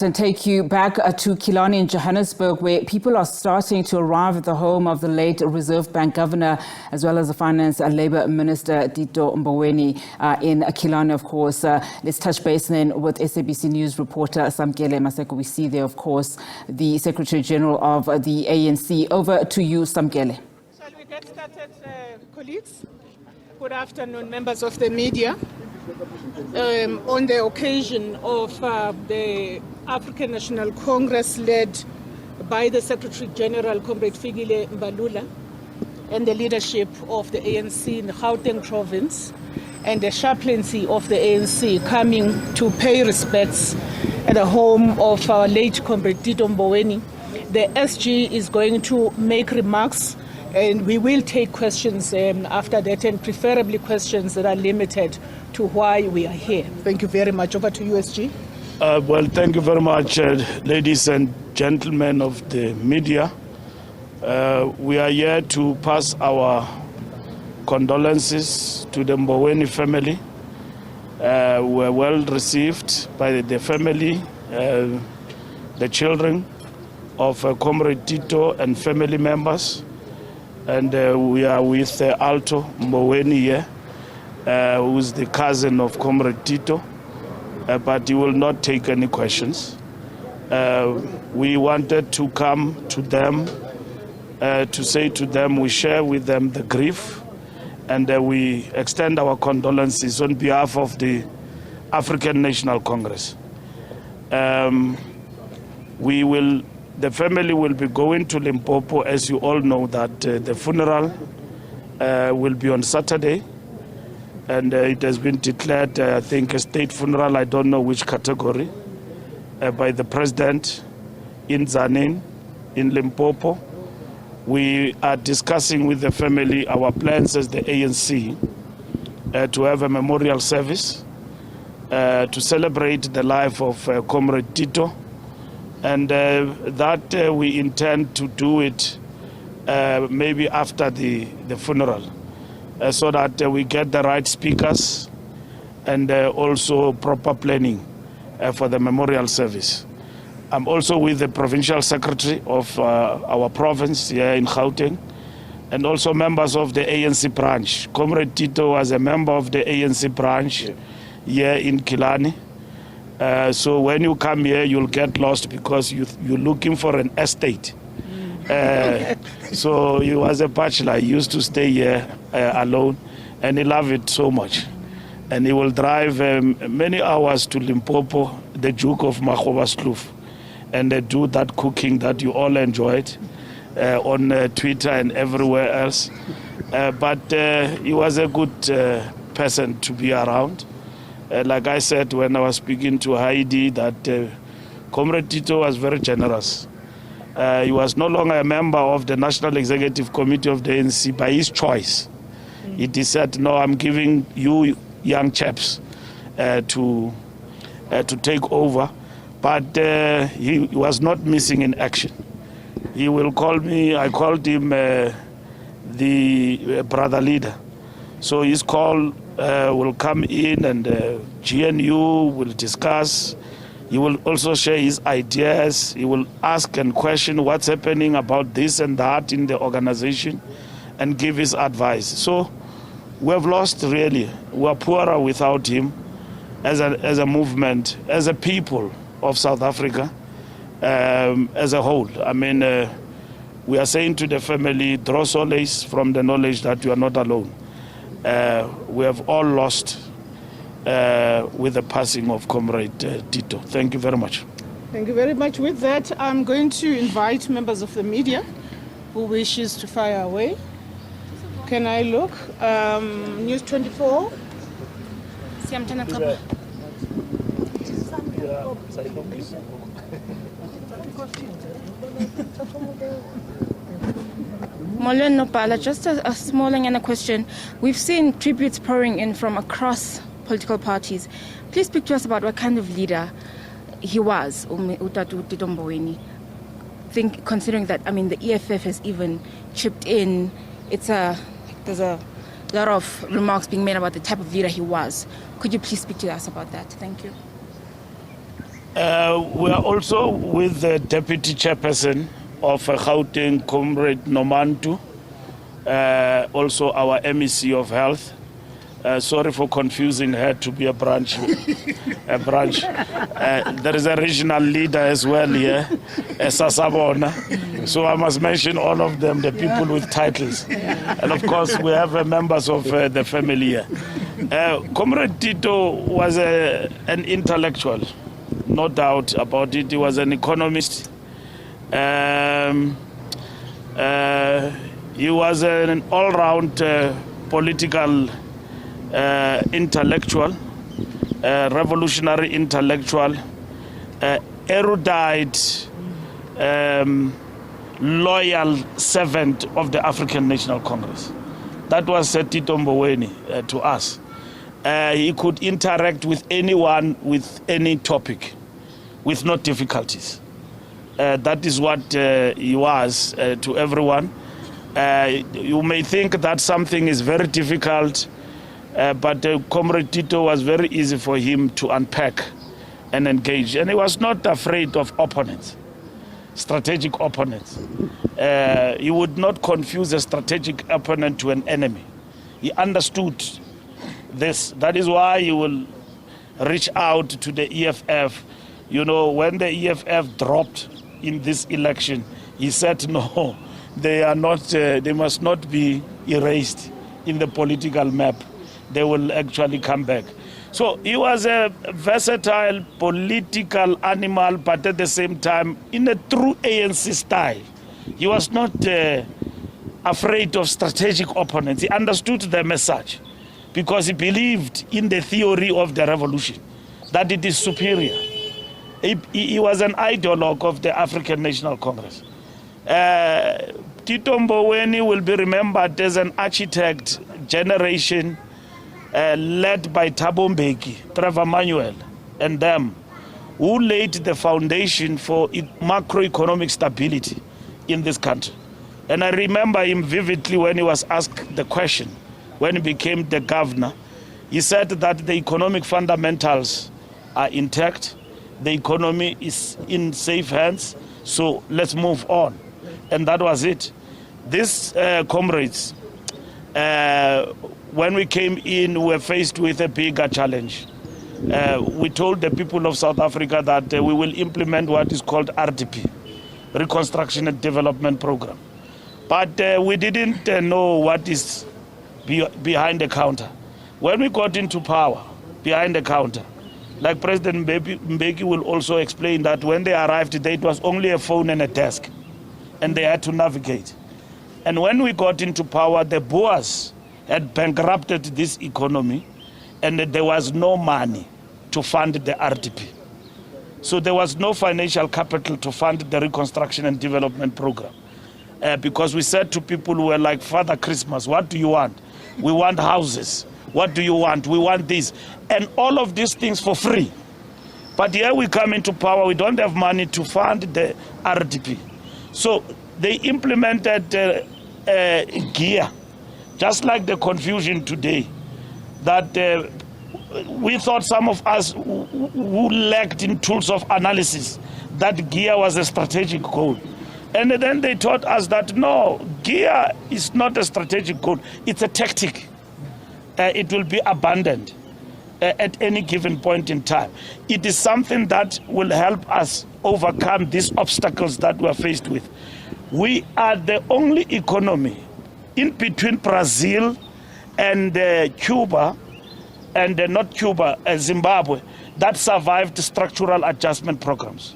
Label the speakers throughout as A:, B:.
A: And take you back to Killarney in Johannesburg, where people are starting to arrive at the home of the late Reserve Bank Governor, as well as the Finance and Labour Minister, Tito Mboweni, in Killarney, of course. Let's touch base then with SABC News reporter Samkele. Maseko, we see there, of course, the Secretary General of the ANC. Over to you, Samkele.
B: Shall we get started, colleagues? Good afternoon, members of the media. On the occasion of the African National Congress led by the Secretary General, Comrade Fikile Mbalula, and the leadership of the ANC in the Gauteng province, and the chaplaincy of the ANC coming to pay respects at the home of our late Comrade Tito Mboweni, the SG is going to make remarks, and we will take questions after that, and preferably questions that are limited to why we are here. Thank you very much. Over to you, SG.
C: Well, thank you very much, ladies and gentlemen of the media. We are here to pass our condolences to the Mboweni family. We were well received by the family, the children of Comrade Tito and family members. And we are with Alto Mboweni here, who is the cousin of Comrade Tito, but he will not take any questions. We wanted to come to them to say to them we share with them the grief, and we extend our condolences on behalf of the African National Congress. The family will be going to Limpopo, as you all know that the funeral will be on Saturday, and it has been declared, I think, a state funeral, I don't know which category, by the president in Tzaneen, in Limpopo. We are discussing with the family our plans as the ANC to have a memorial service to celebrate the life of Comrade Tito. And that we intend to do it maybe after the funeral, so that we get the right speakers and also proper planning for the memorial service. I'm also with the provincial secretary of our province here in Gauteng, and also members of the ANC branch. Comrade Tito was a member of the ANC branch here in Killarney. So when you come here, you'll get lost because you're looking for an estate. So he was a bachelor. He used to stay here alone, and he loved it so much. And he will drive many hours to Limpopo, the Duke of Makgoba's Kloof, and do that cooking that you all enjoyed on Twitter and everywhere else. But he was a good person to be around. Like I said when I was speaking to Heidi, that Comrade Tito was very generous. He was no longer a member of the National Executive Committee of the ANC by his choice. He said, no, I'm giving you young chaps to take over. But he was not missing in action. He will call me, I called him the brother leader. So his call will come in, and GNU will discuss. He will also share his ideas. He will ask and question what's happening about this and that in the organization and give his advice. So we have lost, really. We are poorer without him as a movement, as a people of South Africa, as a whole. I mean, we are saying to the family, draw solace from the knowledge that you are not alone. We have all lost with the passing of Comrade Tito. Thank you very much.
B: Thank you very much. With that, I'm going to invite members of the media who wishes to fire away. Can I look? News 24.
D: Molweni Nopala, just a small question. We've seen tributes pouring in from across political parties. Please speak to us about what kind of leader he was, Utatu Tito Mboweni. Considering that, I mean, the EFF has even chipped in. There's a lot of remarks being made about the type of leader he was. Could you please speak to us about that? Thank you.
C: We are also with the Deputy Chairperson of Gauteng, Comrade Nomantu, also our MEC of Health. Sorry for confusing her to be a branch. There is a regional leader as well here, Sasabona. So I must mention all of them, the people with titles. And of course, we have members of the family here. Comrade Tito was an intellectual, no doubt about it. He was an economist. He was an all-round political intellectual, revolutionary intellectual, erudite, loyal servant of the African National Congress. That was Tito Mboweni to us. He could interact with anyone with any topic with no difficulties. That is what he was to everyone. You may think that something is very difficult, but Comrade Tito was very easy for him to unpack and engage. And he was not afraid of opponents, strategic opponents. He would not confuse a strategic opponent to an enemy. He understood this. That is why he will reach out to the EFF. You know, when the EFF dropped in this election, he said, no, they are not. They must not be erased in the political map. They will actually come back. So he was a versatile political animal, but at the same time, in a true ANC style. He was not afraid of strategic opponents. He understood the message because he believed in the theory of the revolution, that it is superior. He was an ideologue of the African National Congress. Tito Mboweni will be remembered as an architect generation led by Thabo Mbeki, Trevor Manuel, and them, who laid the foundation for macroeconomic stability in this country. And I remember him vividly when he was asked the question, when he became the governor. He said that the economic fundamentals are intact, the economy is in safe hands, so let's move on. And that was it. These comrades, when we came in, we were faced with a bigger challenge. We told the people of South Africa that we will implement what is called RDP, Reconstruction and Development Program. But we didn't know what is behind the counter. When we got into power, behind the counter, like President Mbeki will also explain that when they arrived, it was only a phone and a desk, and they had to navigate. And when we got into power, the Boers had bankrupted this economy, and there was no money to fund the RDP. So there was no financial capital to fund the Reconstruction and Development Program. Because we said to people who were like, Father Christmas, what do you want? We want houses. What do you want? We want this. And all of these things for free. But here we come into power, we don't have money to fund the RDP. So they implemented gear, just like the confusion today, that we thought some of us who lacked in tools of analysis, that gear was a strategic goal. And then they taught us that no, gear is not a strategic goal, it's a tactic. It will be abandoned at any given point in time. It is something that will help us overcome these obstacles that we are faced with. We are the only economy in between Brazil and Cuba, and not Cuba, Zimbabwe, that survived structural adjustment programs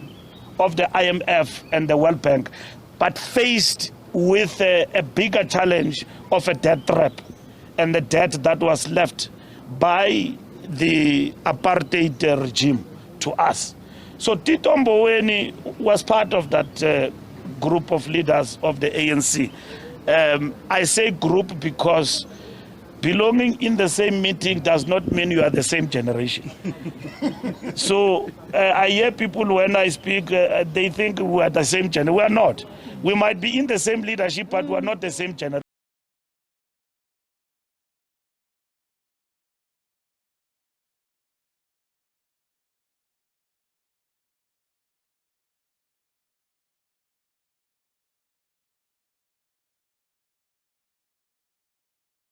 C: of the IMF and the World Bank, but faced with a bigger challenge of a debt trap and the debt that was left by the apartheid regime to us. So Tito Mboweni was part of that group of leaders of the ANC. I say group because belonging in the same meeting does not mean you are the same generation. So I hear people when I speak, they think we are the same generation. We are not. We might be in the same leadership, but we are not the same generation.